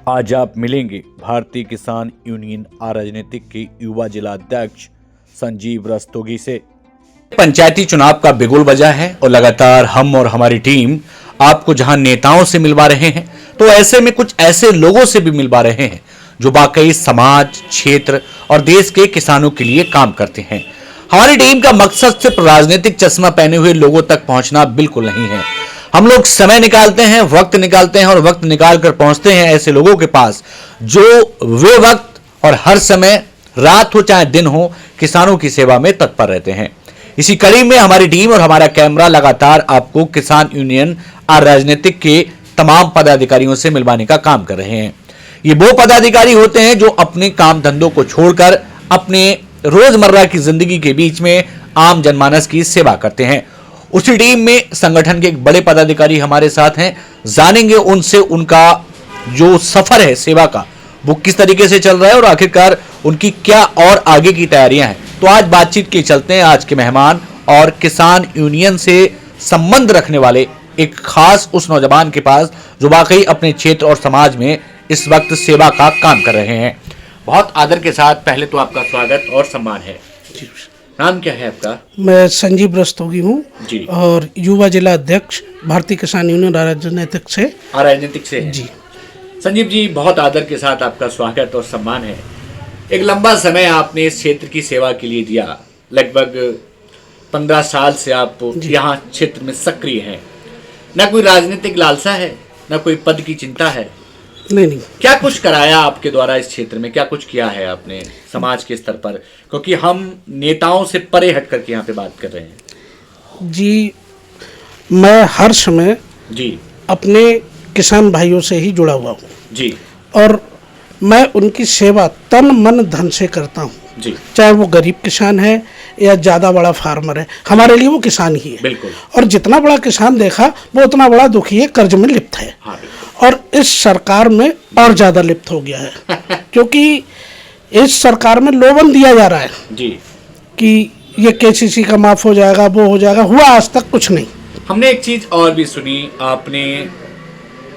आज आप मिलेंगे भारतीय किसान यूनियन राजनीतिक के युवा जिला अध्यक्ष संजीव रस्तोगी से। पंचायती चुनाव का बिगुल बजा है और लगातार हम और हमारी टीम आपको जहां नेताओं से मिलवा रहे हैं, तो ऐसे में कुछ ऐसे लोगों से भी मिलवा रहे हैं जो वाकई समाज, क्षेत्र और देश के किसानों के लिए काम करते हैं। हमारी टीम का मकसद सिर्फ राजनीतिक चश्मा पहने हुए लोगों तक पहुंचना बिल्कुल नहीं है। हम लोग समय निकालते हैं, वक्त निकालते हैं और वक्त निकाल कर पहुंचते हैं ऐसे लोगों के पास जो वे वक्त और हर समय, रात हो चाहे दिन हो, किसानों की सेवा में तत्पर रहते हैं। इसी कड़ी में हमारी टीम और हमारा कैमरा लगातार आपको किसान यूनियन राजनीतिक के तमाम पदाधिकारियों से मिलवाने का काम कर रहे हैं। ये वो पदाधिकारी होते हैं जो अपने काम धंधों को छोड़कर अपने रोजमर्रा की जिंदगी के बीच में आम जनमानस की सेवा करते हैं। उसी टीम में संगठन के एक बड़े पदाधिकारी हमारे साथ हैं। जानेंगे उनसे उनका जो सफर है सेवा का, वो किस तरीके से चल रहा है और आखिरकार उनकी क्या और आगे की तैयारियां हैं। तो आज बातचीत के चलते हैं आज के मेहमान और किसान यूनियन से संबंध रखने वाले एक खास उस नौजवान के पास जो वाकई अपने क्षेत्र और समाज में इस वक्त सेवा का काम कर रहे हैं। बहुत आदर के साथ पहले तो आपका स्वागत और सम्मान है। नाम क्या है आपका? मैं संजीव रस्तोगी हूँ जी। और युवा जिला अध्यक्ष भारतीय किसान यूनियन राजनीतिक से जी। संजीव जी, बहुत आदर के साथ आपका स्वागत और सम्मान है। एक लंबा समय आपने इस क्षेत्र की सेवा के लिए दिया, लगभग 15 साल से आप यहाँ क्षेत्र में सक्रिय हैं। न कोई राजनीतिक लालसा है, न कोई पद की चिंता है। नहीं। क्या कुछ कराया आपके द्वारा इस क्षेत्र में, क्या कुछ किया है आपने समाज के स्तर पर? क्योंकि हम नेताओं से परे हट करके यहाँ पे बात कर रहे हैं। जी, मैं हर समय जी अपने किसान भाइयों से ही जुड़ा हुआ हूँ जी, और मैं उनकी सेवा तन मन धन से करता हूँ जी। चाहे वो गरीब किसान है या ज़्यादा बड़ा फार्मर है, हमारे लिए वो किसान ही है। बिल्कुल। और जितना बड़ा किसान देखा वो उतना बड़ा दुखी है, कर्ज में लिप्त है। हाँ, और इस सरकार में और ज़्यादा लिप्त हो गया है क्योंकि इस सरकार में लोभन दिया जा रहा है जी कि ये केसीसी का माफ़ हो जाएगा, वो हो जाएगा, हुआ आज तक कुछ नहीं। हमने एक चीज और भी सुनी, आपने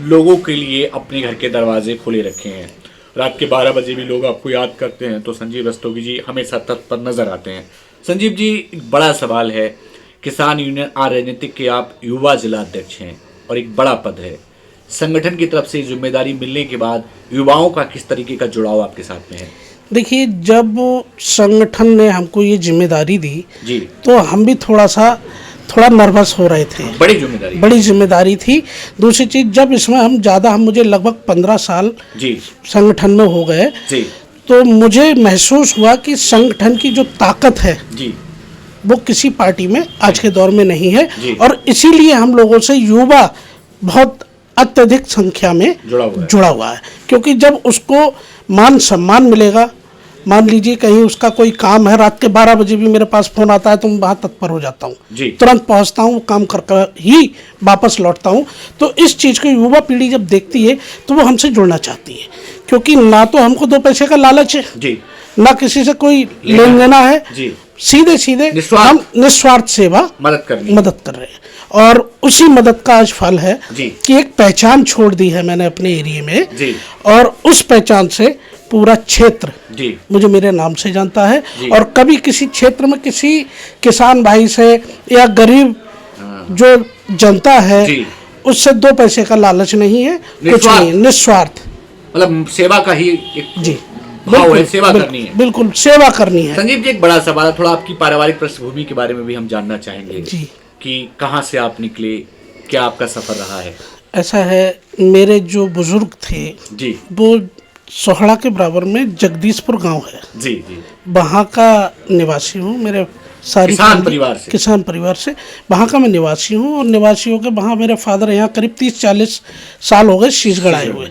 लोगों के लिए अपने घर के दरवाजे खुले रखे हैं। रात के 12 बजे भी लोग आपको याद करते हैं तो संजीव रस्तोगी जी हमेशा तत्पर नजर आते हैं। संजीव जी, एक बड़ा सवाल है, किसान यूनियन राजनीतिक के आप युवा जिला अध्यक्ष हैं और एक बड़ा पद है। संगठन की तरफ से जिम्मेदारी मिलने के बाद युवाओं का किस तरीके का जुड़ाव आपके साथ में है? देखिए, जब संगठन ने हमको ये जिम्मेदारी दी जी, तो हम भी थोड़ा नर्वस हो रहे थे। बड़ी जिम्मेदारी थी। दूसरी चीज़, जब इसमें हम मुझे लगभग 15 साल जी संगठन में हो गए जी, तो मुझे महसूस हुआ कि संगठन की जो ताकत है जी वो किसी पार्टी में आज के दौर में नहीं है। और इसीलिए हम लोगों से युवा बहुत अत्यधिक संख्या में जुड़ा हुआ है क्योंकि जब उसको मान सम्मान मिलेगा, मान लीजिए कहीं उसका कोई काम है, रात के 12 बजे भी मेरे पास फोन आता है तो मैं वहाँ तत्पर हो जाता हूँ, तुरंत पहुँचता हूँ, काम कर ही वापस लौटता हूँ। तो इस चीज़ को युवा पीढ़ी जब देखती है तो वो हमसे जुड़ना चाहती है क्योंकि ना तो हमको 2 पैसे का लालच है जी, ना किसी से कोई लेन देना है जी, सीधे हम निस्वार्थ सेवा मदद कर रहे हैं। और उसी मदद का आज फल है कि एक पहचान छोड़ दी है मैंने अपने एरिया में जी। और उस पहचान से पूरा क्षेत्र मुझे मेरे नाम से जानता है। और कभी किसी क्षेत्र में किसी किसान भाई से या गरीब जो जनता है उससे 2 पैसे का लालच नहीं है, कुछ नहीं, निस्वार्थ, मतलब सेवा का ही जी बिल्कुल, सेवा करनी है, बिल्कुल सेवा करनी है। संजीव जी, एक बड़ा सवाल, थोड़ा आपकी पारिवारिक पृष्ठभूमि के बारे में भी हम जानना चाहेंगे जी, कि कहाँ से आप निकले, क्या आपका सफर रहा है? ऐसा है, मेरे जो बुजुर्ग थे जी वो सोहड़ा के बराबर में जगदीशपुर गांव है जी जी, वहाँ का निवासी हूँ। मेरे सारी किसान परिवार से वहाँ का मैं निवासी हूँ और निवासियों के वहाँ मेरे फादर यहाँ करीब 30-40 साल हो गए शीशगढ़ आए हुए।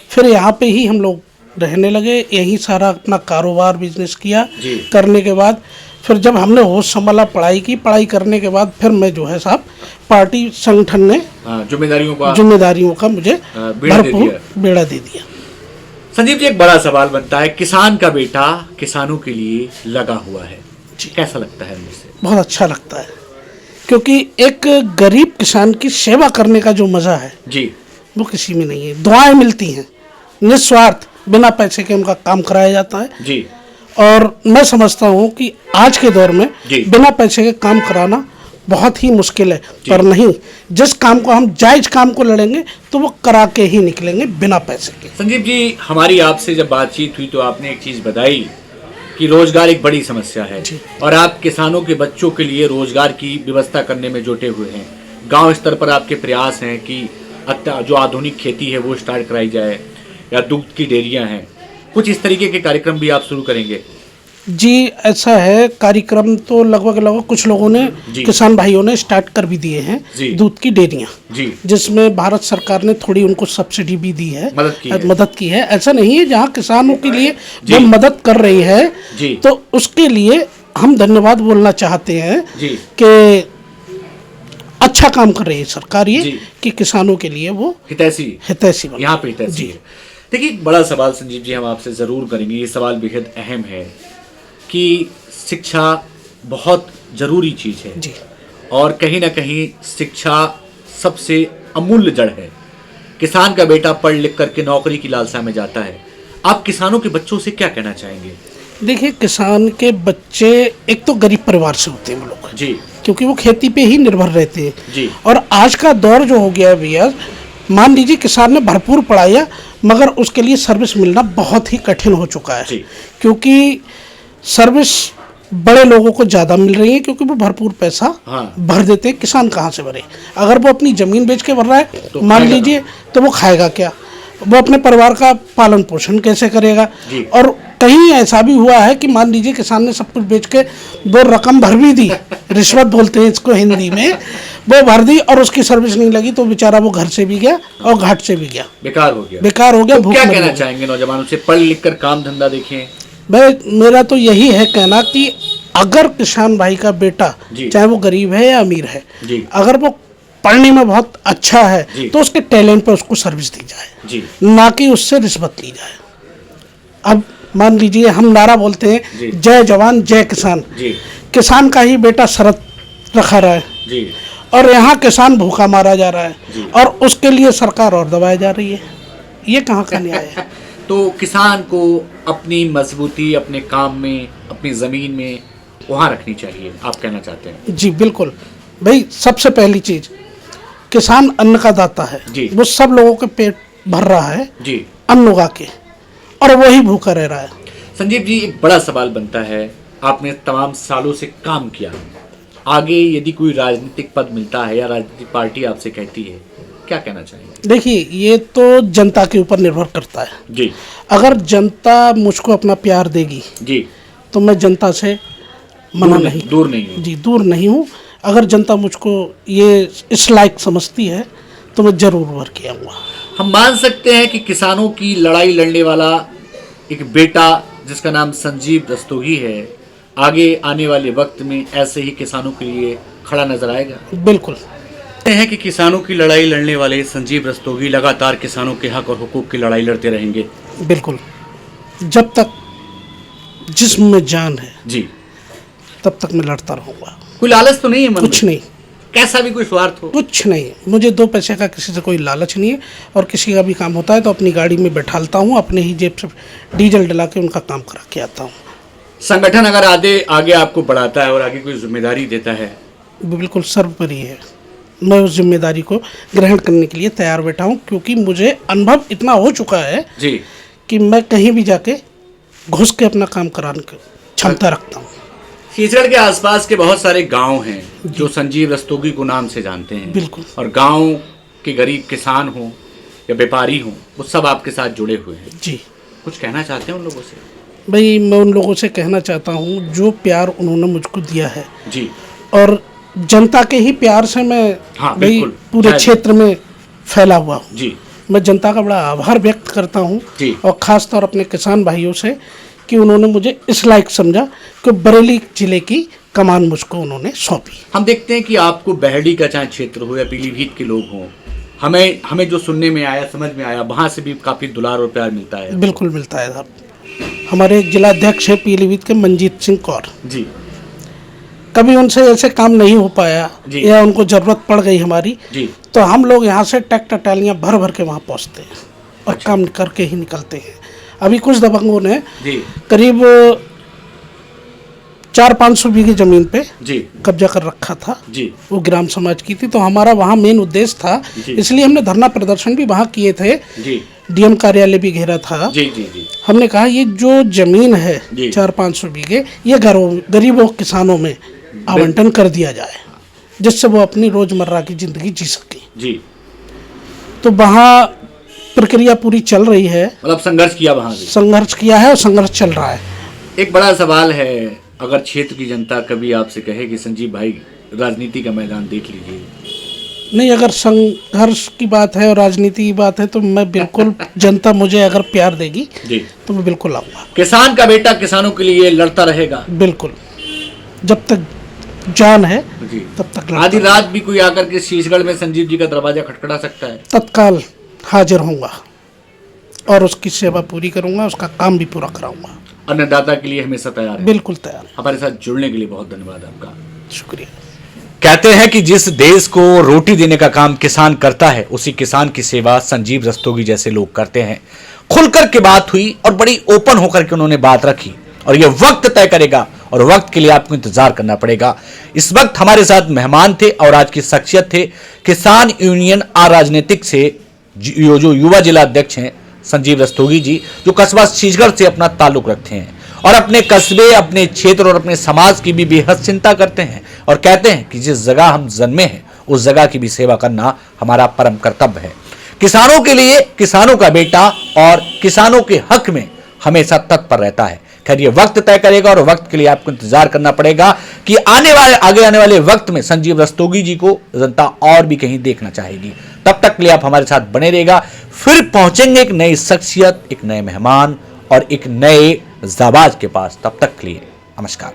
फिर यहाँ पे ही हम लोग रहने लगे, यही सारा अपना कारोबार बिजनेस किया। करने के बाद फिर जब हमने होश संभाला, पढ़ाई करने के बाद फिर मैं जो है साहब पार्टी संगठन ने जिम्मेदारियों का मुझे भरपूर बेड़ा दे दिया। संजीव जी, एक बड़ा सवाल बनता है, किसान का बेटा किसानों के लिए लगा हुआ है, कैसा लगता है? मुझे बहुत अच्छा लगता है क्योंकि एक गरीब किसान की सेवा करने का जो मज़ा है जी वो किसी में नहीं है। दुआएं मिलती हैं, निस्वार्थ बिना पैसे के उनका काम कराया जाता है जी। और मैं समझता हूँ कि आज के दौर में जी। बिना पैसे के काम कराना बहुत ही मुश्किल है, पर नहीं, जिस काम को हम जायज काम को लड़ेंगे तो वो करा के ही निकलेंगे बिना पैसे के। संजीव जी, हमारी आपसे जब बातचीत हुई तो आपने एक चीज़ बताई कि रोजगार एक बड़ी समस्या है और आप किसानों के बच्चों के लिए रोजगार की व्यवस्था करने में जुटे हुए हैं। गांव स्तर पर आपके प्रयास हैं कि जो आधुनिक खेती है वो स्टार्ट कराई जाए या दूध की डेयरियां हैं, कुछ इस तरीके के कार्यक्रम भी आप शुरू करेंगे? जी, ऐसा है, कार्यक्रम तो लगभग कुछ लोगों ने, किसान भाइयों ने स्टार्ट कर भी दिए हैं दूध की डेयरियां, जिसमें भारत सरकार ने थोड़ी उनको सब्सिडी भी दी है, मदद की है। ऐसा नहीं है, जहां किसानों के लिए वो मदद कर रही है तो उसके लिए हम धन्यवाद बोलना चाहते हैं कि अच्छा काम कर रही है सरकार ये कि किसानों के लिए वो हितैषी यहाँ पे हितैषी है। देखिए, बड़ा सवाल संजीव जी हम आपसे ज़रूर करेंगे, ये सवाल बेहद अहम है कि शिक्षा बहुत ज़रूरी चीज़ है जी, और कहीं ना कहीं शिक्षा सबसे अमूल्य जड़ है। किसान का बेटा पढ़ लिख करके नौकरी की लालसा में जाता है, आप किसानों के बच्चों से क्या कहना चाहेंगे? देखिए, किसान के बच्चे एक तो गरीब परिवार से होते हैं वो लोग जी, क्योंकि वो खेती पे ही निर्भर रहते हैं जी। और आज का दौर जो हो गया है भैया, मान लीजिए किसान ने भरपूर पढ़ाया मगर उसके लिए सर्विस मिलना बहुत ही कठिन हो चुका है, क्योंकि सर्विस बड़े लोगों को ज़्यादा मिल रही है क्योंकि वो भरपूर पैसा भर देते हैं। किसान कहाँ से भरे? अगर वो अपनी ज़मीन बेच के भर रहा है तो मान लीजिए, तो वो खाएगा क्या? वो अपने परिवार का पालन पोषण कैसे करेगा? और कहीं ऐसा भी हुआ है कि मान लीजिए किसान ने सब कुछ बेच के वो रकम भर भी दी, रिश्वत बोलते हैं इसको हिंदी में, वो भर दी और उसकी सर्विस नहीं लगी तो बेचारा वो घर से भी गया और घाट से भी गया, बेकार हो गया। तो क्या कहना चाहेंगे नौजवानों से? पढ़ लिख कर काम धंधा देखें। भाई, मेरा तो यही है कहना कि अगर किसान भाई का बेटा चाहे वो गरीब है या अमीर है, अगर वो पढ़ने में बहुत अच्छा है तो उसके टैलेंट पे उसको सर्विस दी जाए, ना कि उससे रिश्वत ली जाए। अब मान लीजिए हम नारा बोलते हैं जय जवान जय किसान, किसान का ही बेटा शरत रखा रहा है और यहाँ किसान भूखा मारा जा रहा है और उसके लिए सरकार और दबाई जा रही है, ये कहाँ का न्याय है? तो किसान को अपनी मजबूती अपने काम में, अपनी ज़मीन में वहाँ रखनी चाहिए, आप कहना चाहते हैं? जी बिल्कुल भाई, सबसे पहली चीज़, किसान अन्न का दाता है, वो सब लोगों के पेट भर रहा है अन्न उगा के और वही भूखा रह रहा है। संजीव जी, एक बड़ा सवाल बनता है, आपने तमाम सालों से काम किया, आगे यदि कोई राजनीतिक पद मिलता है या राजनीतिक पार्टी आपसे कहती है, क्या कहना चाहेंगे? देखिए, ये तो जनता के ऊपर निर्भर करता है जी। अगर जनता मुझको अपना प्यार देगी जी तो मैं जनता से दूर नहीं हूँ। अगर जनता मुझको ये इस लायक समझती है तो मैं जरूर भर के आऊँगा। हम मान सकते हैं कि किसानों की लड़ाई लड़ने वाला एक बेटा जिसका नाम संजीव रस्तोगी है, आगे आने वाले वक्त में ऐसे ही किसानों के लिए खड़ा नजर आएगा? बिल्कुल हैं कि किसानों की लड़ाई लड़ने वाले संजीव रस्तोगी लगातार किसानों के हक और हुकूक की लड़ाई लड़ते रहेंगे। बिल्कुल, जब तक जिस्म में जान है जी तब तक मैं लड़ता रहूंगा। कोई लालच तो नहीं है मन में? कुछ नहीं, कैसा भी कोई स्वार्थ हो? कुछ नहीं, मुझे दो पैसे का किसी से कोई लालच नहीं है और किसी का भी काम होता है तो अपनी गाड़ी में बैठालता हूँ, अपने ही जेब से डीजल डला के उनका काम करा के आता हूँ। संगठन अगर आगे आपको बढ़ाता है और आगे कोई जिम्मेदारी देता है, बिल्कुल सर्वोपरि है, मैं उस जिम्मेदारी को ग्रहण करने के लिए तैयार बैठा हूँ, क्योंकि मुझे अनुभव इतना हो चुका है जी कि मैं कहीं भी जाके घुस के अपना काम कराने की क्षमता रखता हूँ। कीचड़ के आसपास के बहुत सारे गांव हैं जो संजीव रस्तोगी को नाम से जानते हैं, बिल्कुल, और गांव के गरीब किसान हो या व्यापारी हो, वो सब आपके साथ जुड़े हुए हैं जी। कुछ कहना चाहते हैं उन लोगों से? भाई, मैं उन लोगों से कहना चाहता हूँ जो प्यार उन्होंने मुझको दिया है जी, और जनता के ही प्यार से मैं भाई पूरे क्षेत्र में फैला हुआ हूँ जी। मैं जनता का बड़ा आभार व्यक्त करता हूँ और खास तौर अपने किसान भाइयों से कि उन्होंने मुझे इस लायक समझा कि बरेली जिले की कमान मुझको उन्होंने सौंपी। हम देखते हैं कि आपको बहड़ी का चाहे क्षेत्र हो या पीलीभीत के लोग हों, हमें जो सुनने में आया, समझ में आया, वहाँ से भी काफ़ी दुलार और प्यार मिलता है। बिल्कुल मिलता है साहब। हमारे एक जिलाध्यक्ष है पीलीभीत के मंजीत सिंह कौर जी, कभी उनसे ऐसे काम नहीं हो पाया या उनको जरूरत पड़ गई हमारी जी, तो हम लोग यहाँ से ट्रैक्टर ट्रालियाँ भर भर के वहाँ पहुँचते हैं और काम करके ही निकलते हैं। अभी कुछ दबंगों ने जी करीब 400-500 बीघे जमीन पे जी कब्जा कर रखा था। जी वो ग्राम समाज की थी, तो हमारा वहाँ मेन उद्देश्य था, इसलिए हमने धरना प्रदर्शन भी वहाँ किए थे। जी डीएम कार्यालय भी घेरा था। जी जी जी हमने कहा ये जो जमीन है जी। 400-500 बीघे, ये गरीबों किसानों में आवंटन कर दिया जाए, जिससे वो अपनी रोजमर्रा की जिंदगी जी सके। जी तो वहाँ प्रक्रिया पूरी चल रही है। मतलब संघर्ष किया वहाँ से? संघर्ष किया है और संघर्ष चल रहा है। एक बड़ा सवाल है, अगर क्षेत्र की जनता कभी आपसे कहे कि संजीव भाई राजनीति का मैदान देख लीजिए। नहीं, अगर संघर्ष की बात है और राजनीति की बात है तो मैं बिल्कुल, जनता मुझे अगर प्यार देगी जी तो मैं बिल्कुल आऊँगा। किसान का बेटा किसानों के लिए लड़ता रहेगा? बिल्कुल, जब तक जान है जी तब तक लड़ता आधी रात भी कोई आकर के शीशगढ़ में संजीव जी का दरवाजा खटखटा सकता है? तत्काल हाजिर होऊंगा और उसकी सेवा पूरी करूंगा, उसका काम भी पूरा कराऊंगा। अन्नदाता के लिए हमेशा तैयार है? बिल्कुल तैयार। हमारे साथ जुड़ने के लिए बहुत धन्यवाद आपका। शुक्रिया। कहते हैं कि जिस देश को रोटी देने का काम किसान करता है, उसी किसान की सेवा संजीव रस्तोगी जैसे लोग करते हैं। खुलकर के बात हुई और बड़ी ओपन होकर के उन्होंने बात रखी, और यह वक्त तय करेगा और वक्त के लिए आपको इंतजार करना पड़ेगा। इस वक्त हमारे साथ मेहमान थे और आज की शख्सियत थे किसान यूनियन अराजनीतिक से जो युवा जिला अध्यक्ष हैं संजीव रस्तोगी जी, जो कस्बा शीशगढ़ से अपना ताल्लुक रखते हैं और अपने कस्बे, अपने क्षेत्र और अपने समाज की भी बेहद चिंता करते हैं और कहते हैं कि जिस जगह हम जन्मे हैं उस जगह की भी सेवा करना हमारा परम कर्तव्य है। किसानों के लिए किसानों का बेटा और किसानों के हक में हमेशा तत्पर रहता है। खैर ये वक्त तय करेगा और वक्त के लिए आपको इंतजार करना पड़ेगा कि आगे आने वाले वक्त में संजीव रस्तोगी जी को जनता और भी कहीं देखना चाहेगी। तब तक के लिए आप हमारे साथ बने रहेगा। फिर पहुंचेंगे एक नई शख्सियत, एक नए मेहमान और एक नए जाबाज के पास। तब तक के लिए नमस्कार।